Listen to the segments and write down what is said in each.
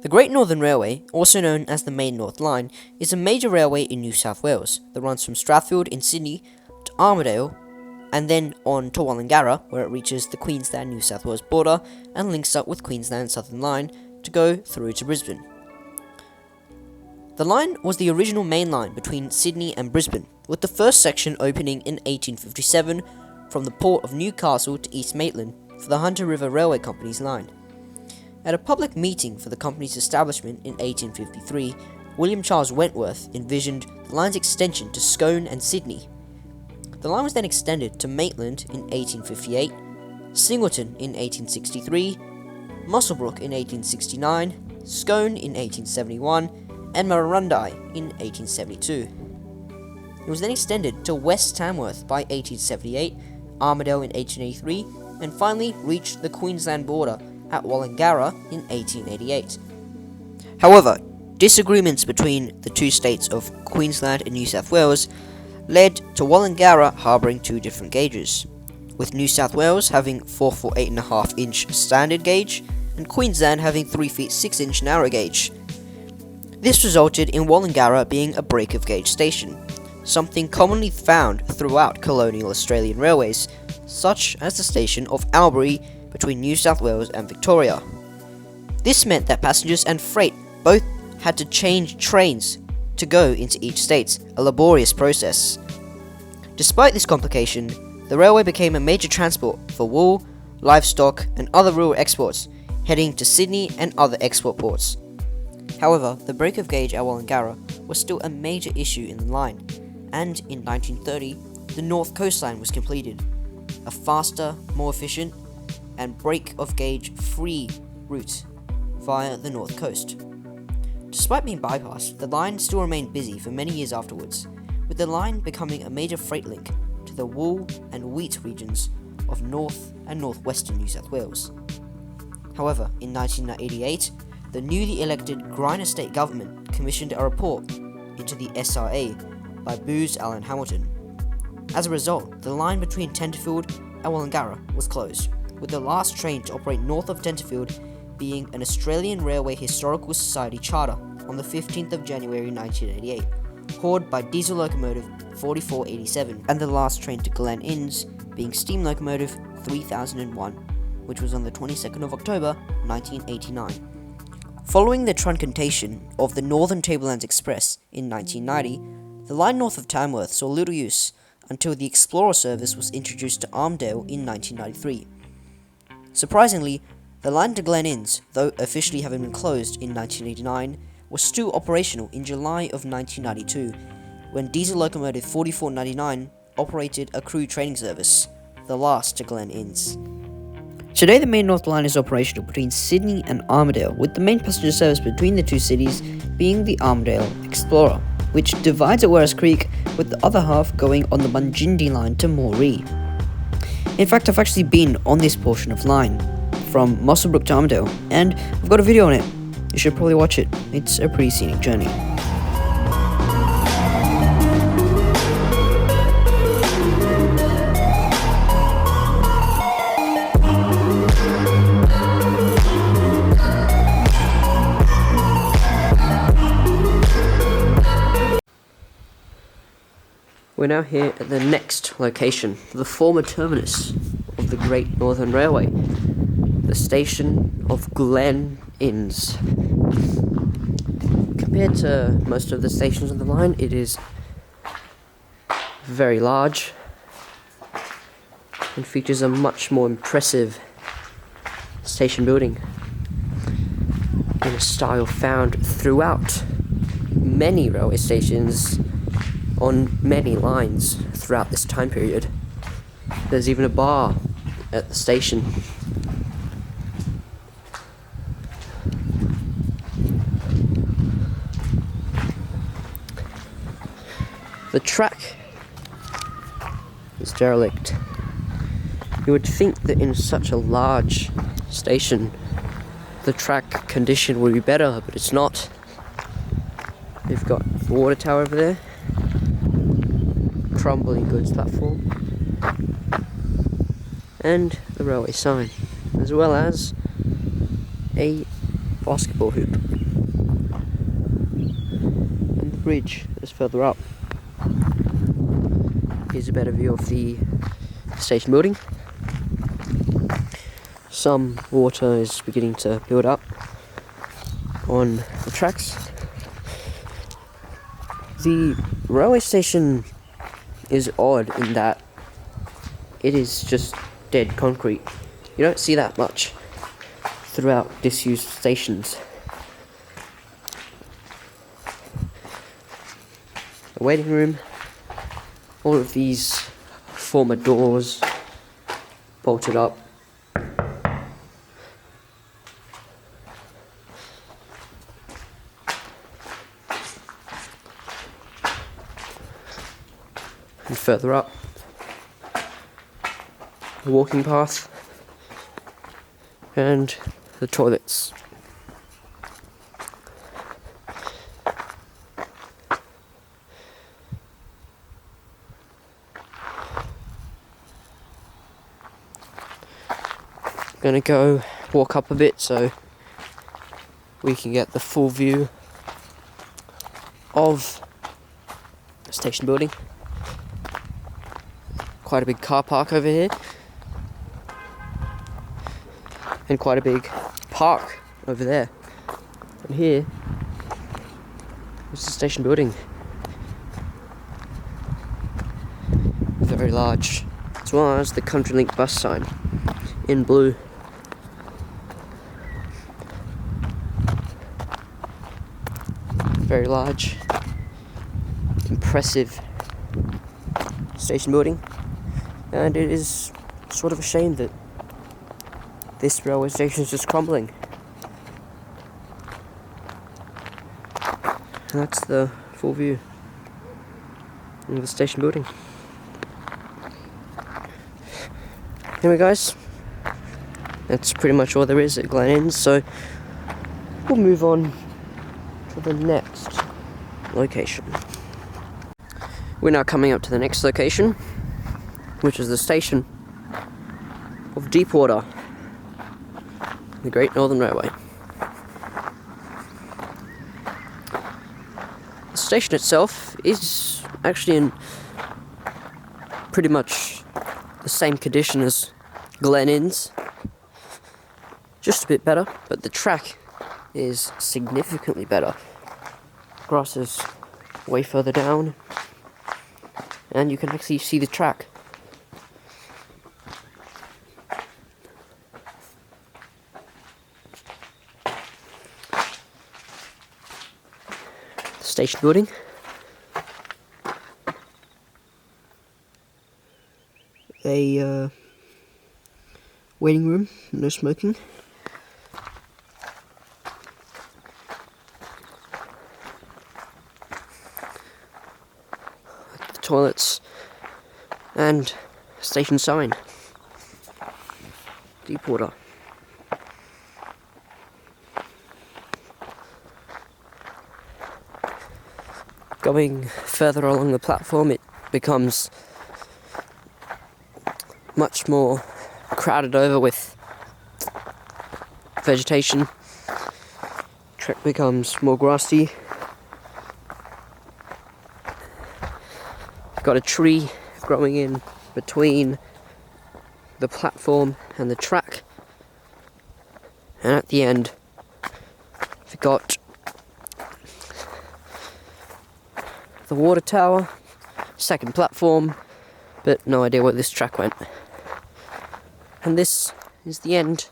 The Great Northern Railway, also known as the Main North Line, is a major railway in New South Wales that runs from Strathfield in Sydney to Armidale and then on to Wallangarra, where it reaches the Queensland-New South Wales border and links up with Queensland Southern Line to go through to Brisbane. The line was the original main line between Sydney and Brisbane, with the first section opening in 1857 from the port of Newcastle to East Maitland for the Hunter River Railway Company's line. At a public meeting for the company's establishment in 1853, William Charles Wentworth envisioned the line's extension to Scone and Sydney. The line was then extended to Maitland in 1858, Singleton in 1863, Muswellbrook in 1869, Scone in 1871, and Murrurundi in 1872. It was then extended to West Tamworth by 1878, Armidale in 1883, and finally reached the Queensland border at Wallangarra in 1888. However, disagreements between the two states of Queensland and New South Wales led to Wallangarra harbouring two different gauges, with New South Wales having 4 foot 8.5 inch standard gauge and Queensland having 3 feet 6 inch narrow gauge. This resulted in Wallangarra being a break of gauge station, something commonly found throughout colonial Australian railways, such as the station of Albury between New South Wales and Victoria. This meant that passengers and freight both had to change trains to go into each state, a laborious process. Despite this complication, the railway became a major transport for wool, livestock, and other rural exports, heading to Sydney and other export ports. However, the break of gauge at Wallangarra was still a major issue in the line, and in 1930, the North Coast Line was completed, a faster, more efficient, and break of gauge free route via the North Coast. Despite being bypassed, the line still remained busy for many years afterwards, with the line becoming a major freight link to the wool and wheat regions of North and Northwestern New South Wales. However, in 1988, the newly elected Guyra state government commissioned a report into the SRA by Booz Allen Hamilton. As a result, the line between Tenterfield and Wallangarra was closed, with the last train to operate north of Tenterfield being an Australian Railway Historical Society charter on the 15th of January 1988, hauled by diesel locomotive 4487, and the last train to Glen Innes being steam locomotive 3001, which was on the 22nd of October 1989. Following the truncation of the Northern Tablelands Express in 1990, the line north of Tamworth saw little use until the Explorer service was introduced to Armidale in 1993. Surprisingly, the line to Glen Innes, though officially having been closed in 1989, was still operational in July of 1992, when diesel locomotive 4499 operated a crew training service, the last to Glen Innes. Today the Main North Line is operational between Sydney and Armidale, with the main passenger service between the two cities being the Armidale Explorer, which divides at Werris Creek, with the other half going on the Bungulla line to Moree. In fact, I've actually been on this portion of line, from Muswellbrook to Armidale, and I've got a video on it. You should probably watch it. It's a pretty scenic journey. We're now here at the next location, the former terminus of the Great Northern Railway, the station of Glen Innes. Compared to most of the stations on the line, it is very large and features a much more impressive station building in a style found throughout many railway stations on many lines throughout this time period. There's even a bar at the station. The track is derelict. You would think that in such a large station the track condition would be better, but it's not. We've got the water tower over there, crumbling goods platform, and the railway sign, as well as a basketball hoop. And the bridge is further up. Here's a better view of the station building. Some water is beginning to build up on the tracks. The railway station is odd in that it is just dead concrete. You don't see that much throughout disused stations. The waiting room, all of these former doors bolted up. And further up, the walking path and the toilets. I'm gonna go walk up a bit so we can get the full view of the station building. Quite a big car park over here, and quite a big park over there. And here is the station building. Very large, as well as the CountryLink bus sign in blue. Very large, impressive station building. And it is sort of a shame that this railway station is just crumbling. And that's the full view of the station building. Anyway guys, that's pretty much all there is at Glen Innes, so we'll move on to the next location. We're now coming up to the next location, which is the station of Deepwater, the Great Northern Railway. The station itself is actually in pretty much the same condition as Glen Innes, just a bit better, but the track is significantly better. Grass is way further down, and you can actually see the track. Station building. A waiting room, no smoking. The toilets and station sign. Deepwater. Going further along the platform, it becomes much more crowded over with vegetation. Track becomes more grassy. Got a tree growing in between the platform and the track, and at the end we've got the water tower, second platform, but no idea where this track went. And this is the end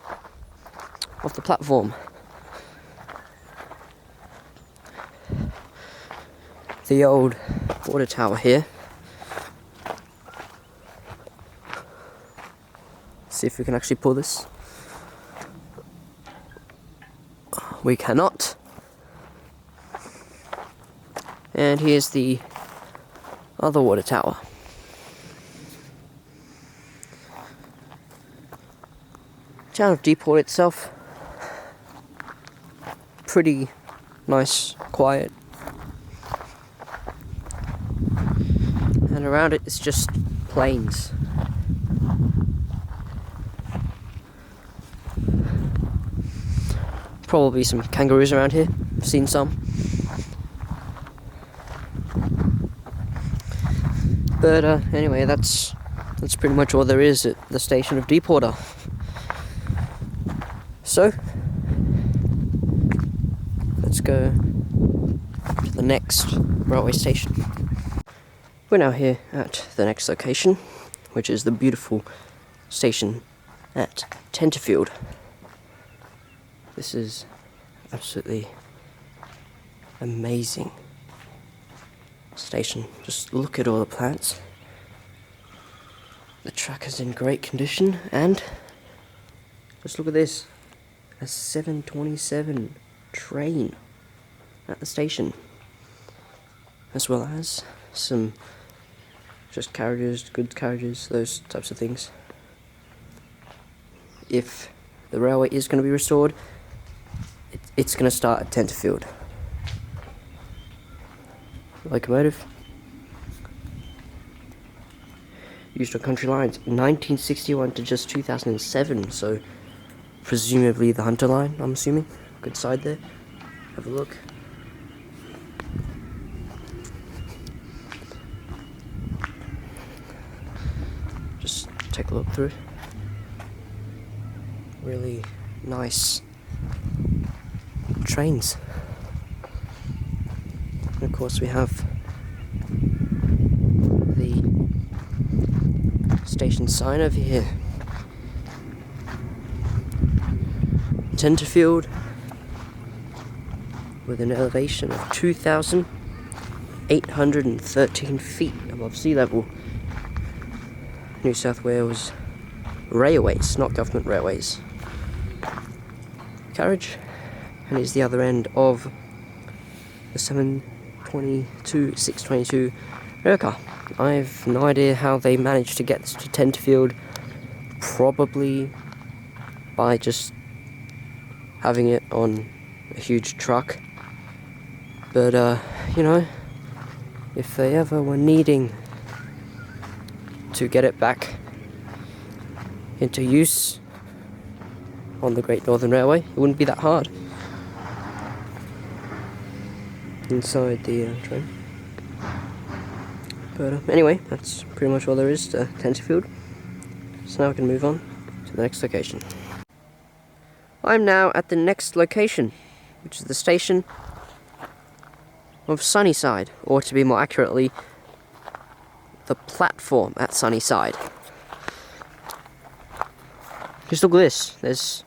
of the platform. The old water tower here. See if we can actually pull this. We cannot. And here's the other water tower. Town of Deepwater itself, pretty nice, quiet. And around it is just plains. probably some kangaroos around here. I've seen some. But anyway, that's pretty much all there is at the station of Deepwater. So let's go to the next railway station. We're now here at the next location, which is the beautiful station at Tenterfield. This is absolutely amazing station. Just look at all the plants. The track is in great condition, and just look at this, a 727 train at the station, as well as some just carriages, goods carriages, those types of things. If the railway is going to be restored, it's going to start at Tenterfield. Locomotive used on country lines 1961 to just 2007, so presumably the Hunter line, I'm assuming. Good side there. Have a look. Just take a look through. Really nice trains. And of course we have the station sign over here. Tenterfield, with an elevation of 2,813 feet above sea level. New South Wales Railways, not government railways. Carriage, and is the other end of the 622 railcar. I have no idea how they managed to get this to Tenterfield, probably by just having it on a huge truck. But you know, if they ever were needing to get it back into use on the Great Northern Railway, it wouldn't be that hard. Inside the train. But anyway, that's pretty much all there is to Tenterfield. So now we can move on to the next location. I'm now at the next location, which is the station of Sunnyside, or to be more accurately, the platform at Sunnyside. Just look at this. There's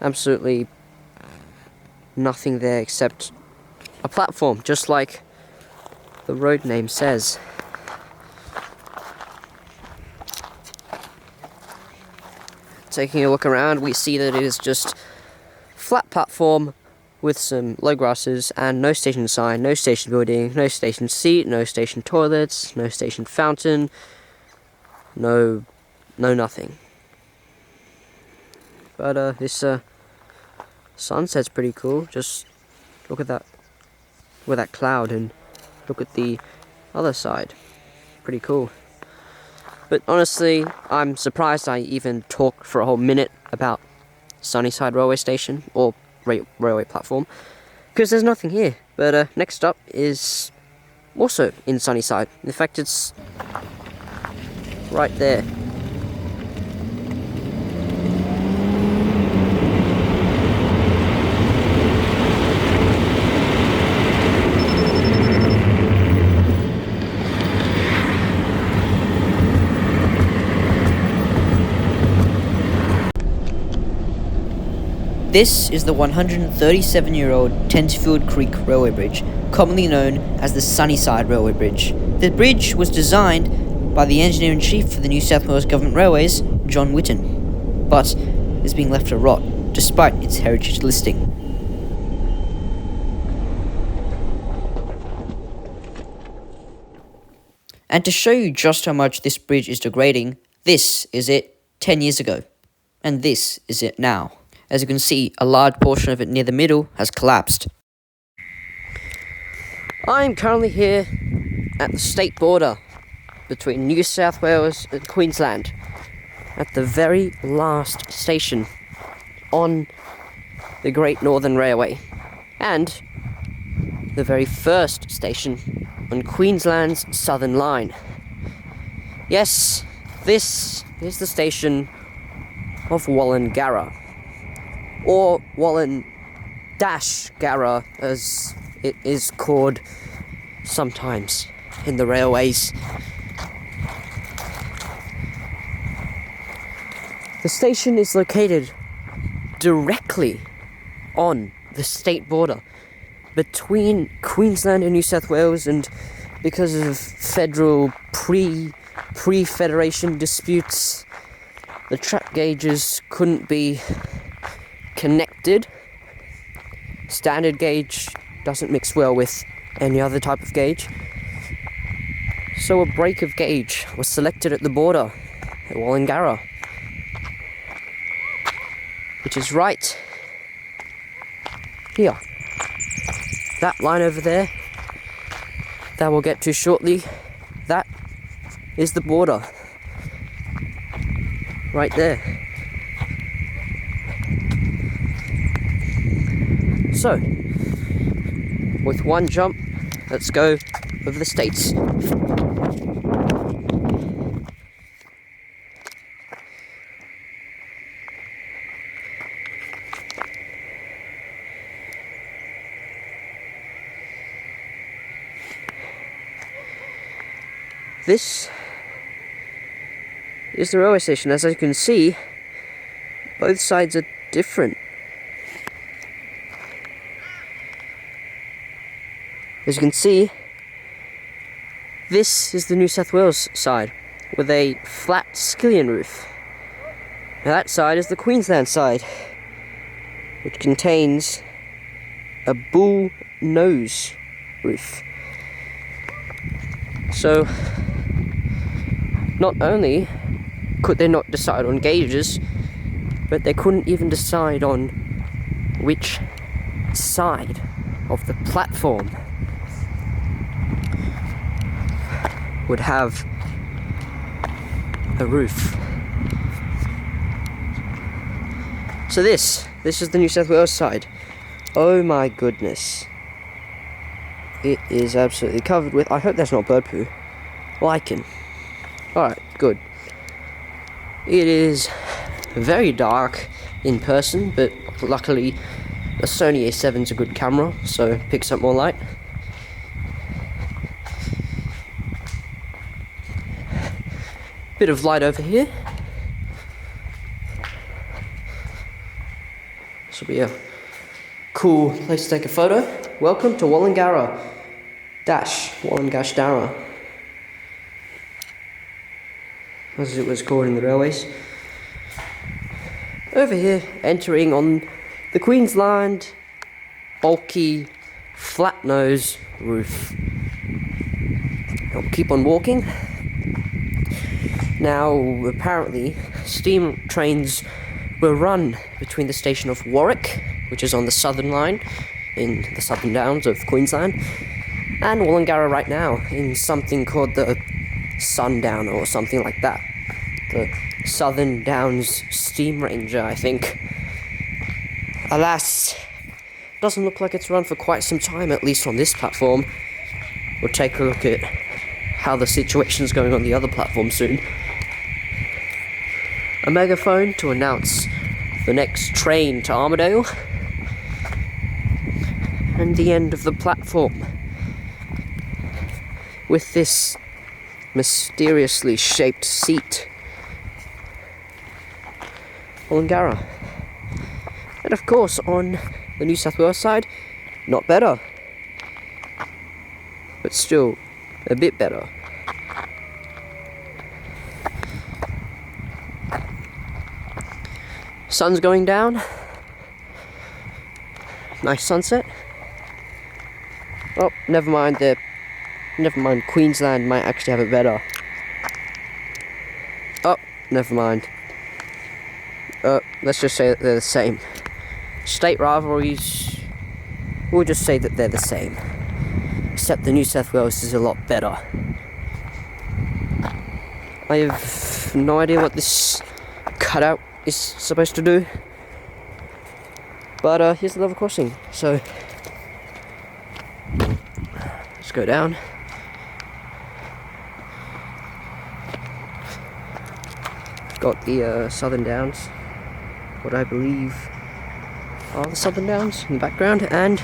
absolutely nothing there except a platform, just like the road name says. Taking a look around, we see that it is just flat platform with some low grasses and no station sign, no station building, no station seat, no station toilets, no station fountain, no nothing. But this sunset's pretty cool. Just look at that, with that cloud, and look at the other side. Pretty cool. But honestly, I'm surprised I even talked for a whole minute about Sunnyside railway station, or railway platform, because there's nothing here. But next up is also in Sunnyside. In fact, it's right there. This is the 137-year-old Tenterfield Creek Railway Bridge, commonly known as the Sunnyside Railway Bridge. The bridge was designed by the Engineer-in-Chief for the New South Wales Government Railways, John Whitten, but is being left to rot, despite its heritage listing. And to show you just how much this bridge is degrading, this is it 10 years ago, and this is it now. As you can see, a large portion of it near the middle has collapsed. I'm currently here at the state border between New South Wales and Queensland, at the very last station on the Great Northern Railway, and the very first station on Queensland's Southern Line. Yes, this is the station of Wallangarra, or Wallan-Garra as it is called sometimes in the railways. The station is located directly on the state border between Queensland and New South Wales, and because of federal pre-federation disputes, the track gauges couldn't be connected. Standard gauge doesn't mix well with any other type of gauge, so a break of gauge was selected at the border at Wallangarra, which is right here. That line over there that we'll get to shortly, that is the border right there. So, with one jump, let's go over the states. This is the railway station. As you can see, both sides are different. As you can see, this is the New South Wales side with a flat skillion roof. Now that side is the Queensland side, which contains a bull nose roof. So, not only could they not decide on gauges, but they couldn't even decide on which side of the platform would have a roof. So this is the New South Wales side. Oh my goodness. It is absolutely covered with, I hope that's not bird poo, lichen. Alright, good. It is very dark in person, but luckily the Sony A7 is a good camera, so it picks up more light. Bit of light over here. This will be a cool place to take a photo. Welcome to Wallangarra Wallangarra, as it was called in the railways. Over here, entering on the Queensland bulky flat nose roof. I'll keep on walking. Now, apparently, steam trains were run between the station of Warwick, which is on the Southern Line in the Southern Downs of Queensland, and Wallangarra right now in something called the Sundown or something like that. The Southern Downs Steam Ranger, I think. Alas, doesn't look like it's run for quite some time, at least on this platform. We'll take a look at how the situation's going on the other platform soon. A megaphone to announce the next train to Armadale, and the end of the platform with this mysteriously shaped seat. Wallangarra. And of course, on the New South Wales side, not better, but still a bit better. Sun's going down. Nice sunset. Oh, never mind. Queensland might actually have it better. Oh, never mind. Let's just say that they're the same. State rivalries, we'll just say that they're the same. Except the New South Wales is a lot better. I have no idea what this cutout is supposed to do. But here's the level crossing. So let's go down. Got the Southern Downs, what I believe are the Southern Downs in the background, and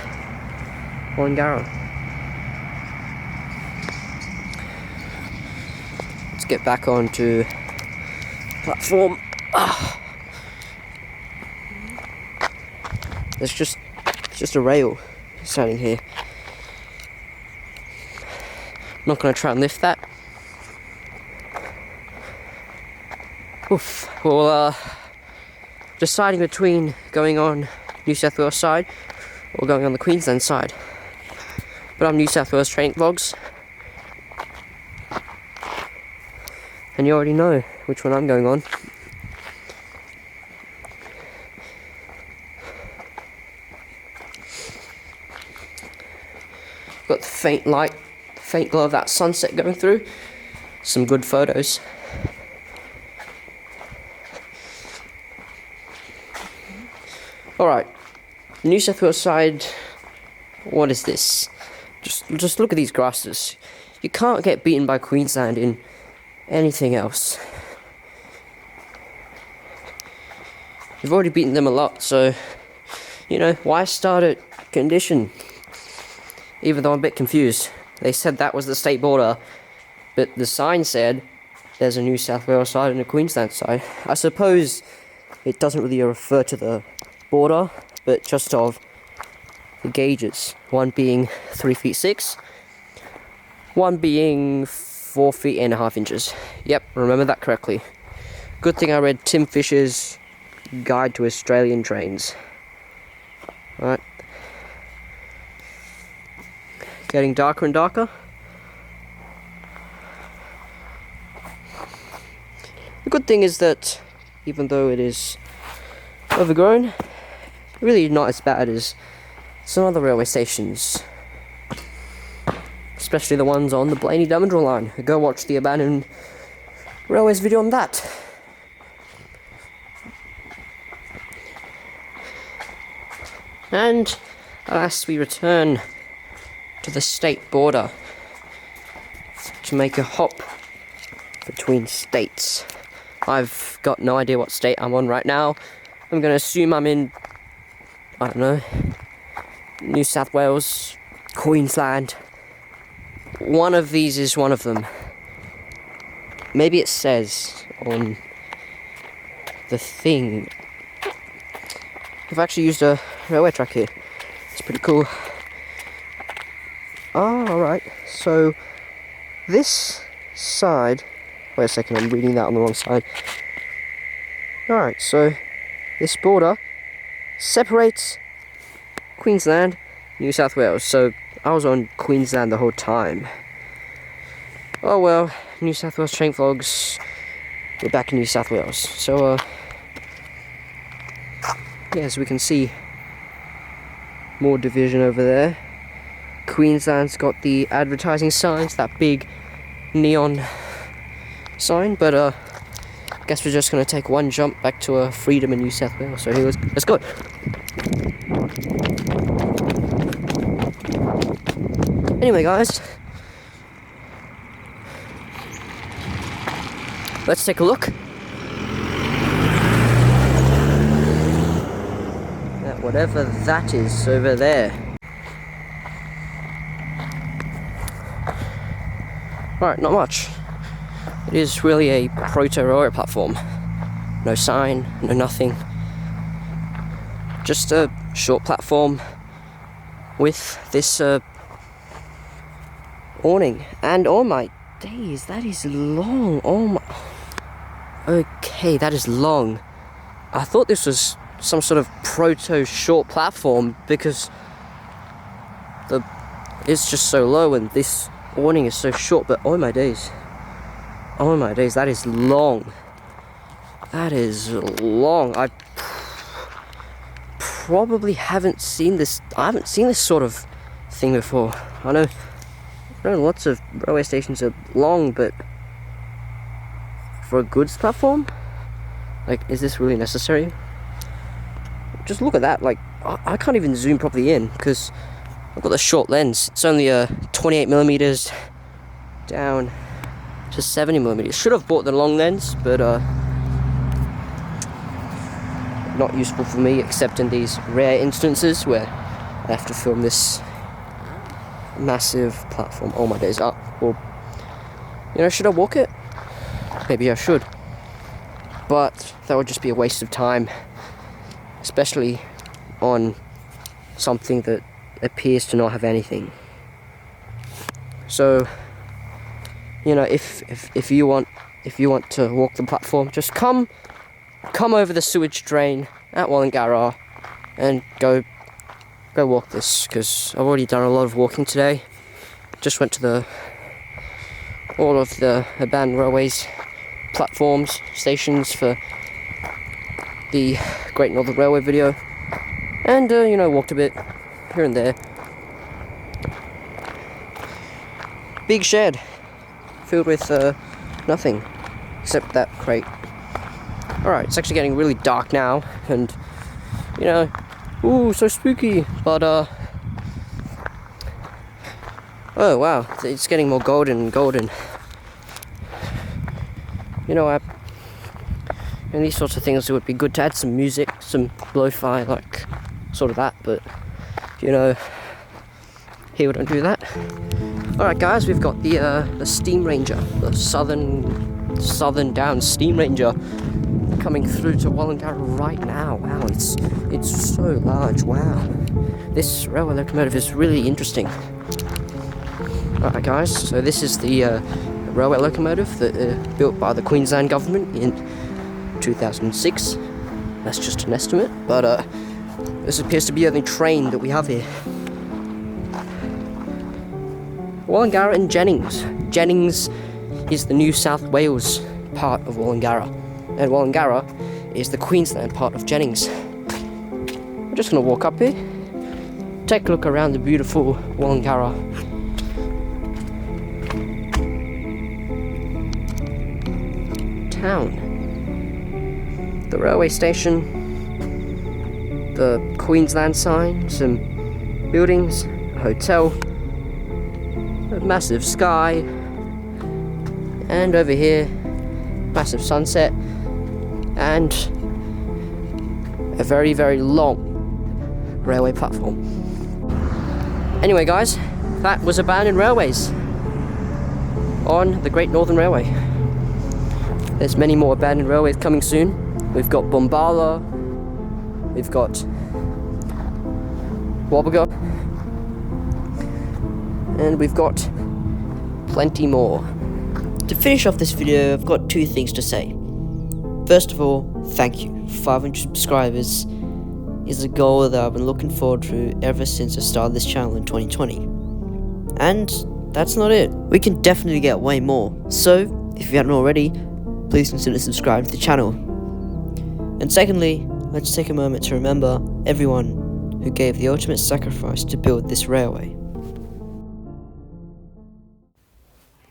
Wallangarra. Let's get back onto platform. There's just a rail standing here. I'm not going to try and lift that. Oof. Well, deciding between going on New South Wales side or going on the Queensland side. But I'm New South Wales training vlogs, and you already know which one I'm going on. Got the faint light, faint glow of that sunset going through. Some good photos. Alright, New South Wales side, what is this? Just look at these grasses. You can't get beaten by Queensland in anything else. You've already beaten them a lot, so, you know, why start at condition? Even though I'm a bit confused. They said that was the state border, but the sign said there's a New South Wales side and a Queensland side. I suppose it doesn't really refer to the border, but just of the gauges. One being 3 feet 6, one being 4 feet and a half inches. Yep, remember that correctly. Good thing I read Tim Fisher's Guide to Australian Trains. Alright. Getting darker and darker. The good thing is that even though it is overgrown, really not as bad as some other railway stations, especially the ones on the Blaney-Dumundra line. Go watch the abandoned railways video on that. And alas, we return to the state border to make a hop between states. I've got no idea what state I'm on right now. I'm going to assume I'm in, I don't know, New South Wales, Queensland. One of these is one of them. Maybe it says on the thing. I've actually used a railway track here. It's pretty cool. Ah, alright. So, this side... Wait a second, I'm reading that on the wrong side. Alright, so this border separates Queensland, New South Wales. So I was on Queensland the whole time. Oh well, New South Wales train vlogs. We're back in New South Wales. So yeah, as we can see, more division over there. Queensland's got the advertising signs, that big neon sign, but I guess we're just going to take one jump back to freedom in New South Wales. So here, let's go. Anyway, guys, let's take a look at whatever that is over there. Alright, not much. It is really a proto-railway platform. No sign, no nothing. Just a short platform with this awning. And oh my days, that is long. Oh my... Okay, that is long. I thought this was some sort of proto-short platform because it's just so low and this awning is so short, but oh my days. Oh my days, that is long. That is long. I probably haven't seen this. I haven't seen this sort of thing before. I know lots of railway stations are long, but for a goods platform, like, is this really necessary? Just look at that. Like, I can't even zoom properly in because I've got the short lens. It's only 28mm down to 70mm. Should have bought the long lens, but not useful for me except in these rare instances where I have to film this massive platform. Oh, my days up. Well, should I walk it? Maybe I should, but that would just be a waste of time, especially on something that appears to not have anything. So, if you want to walk the platform, just come over the sewage drain at Wallangarra and go walk this, because I've already done a lot of walking today. Just went to all of the abandoned railways platforms, stations for the Great Northern Railway video, and walked a bit here and there. Big shed filled with nothing except that crate. Alright, it's actually getting really dark now, and ooh, so spooky, but oh wow, it's getting more golden and golden. And these sorts of things, it would be good to add some music, some lo-fi, like sort of that, but here we don't do that. Alright guys, we've got the Steam Ranger, the Southern Down Steam Ranger coming through to Wallangarra right now. Wow, it's so large. Wow, this railway locomotive is really interesting. Alright guys, so this is the railway locomotive that built by the Queensland government in 2006. That's just an estimate, but this appears to be the only train that we have here. Wallangarra and Jennings. Jennings is the New South Wales part of Wallangarra, and Wallangarra is the Queensland part of Jennings. I'm just going to walk up here, take a look around the beautiful Wallangarra. Town. The railway station, the Queensland sign, some buildings, a hotel, a massive sky, and over here, massive sunset, and a very, very long railway platform. Anyway guys, that was abandoned railways on the Great Northern Railway. There's many more abandoned railways coming soon. We've got Bungulla, we've got Wallangarra, and we've got plenty more. To finish off this video, I've got two things to say. First of all, thank you. 500 subscribers is a goal that I've been looking forward to ever since I started this channel in 2020. And that's not it. We can definitely get way more. So, if you haven't already, please consider subscribing to the channel. And secondly, let's take a moment to remember everyone who gave the ultimate sacrifice to build this railway.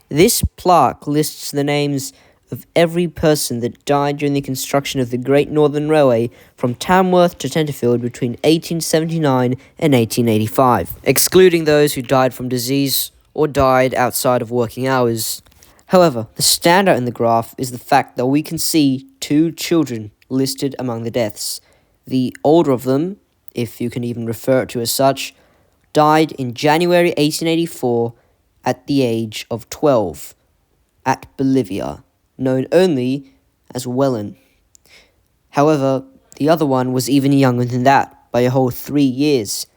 This plaque lists the names of every person that died during the construction of the Great Northern Railway from Tamworth to Tenterfield between 1879 and 1885, excluding those who died from disease or died outside of working hours. However, the standout in the graph is the fact that we can see two children listed among the deaths. The older of them, if you can even refer to it as such, died in January 1884 at the age of 12 at Bolivia, known only as Welland. However, the other one was even younger than that by a whole 3 years,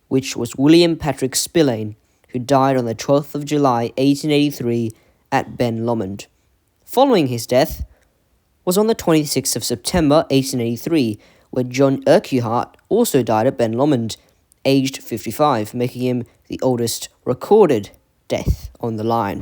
which was William Patrick Spillane, who died on the 12th of July 1883 at Ben Lomond. Following his death was on the 26th of September 1883, where John Urquhart also died at Ben Lomond, aged 55, making him the oldest recorded death on the line.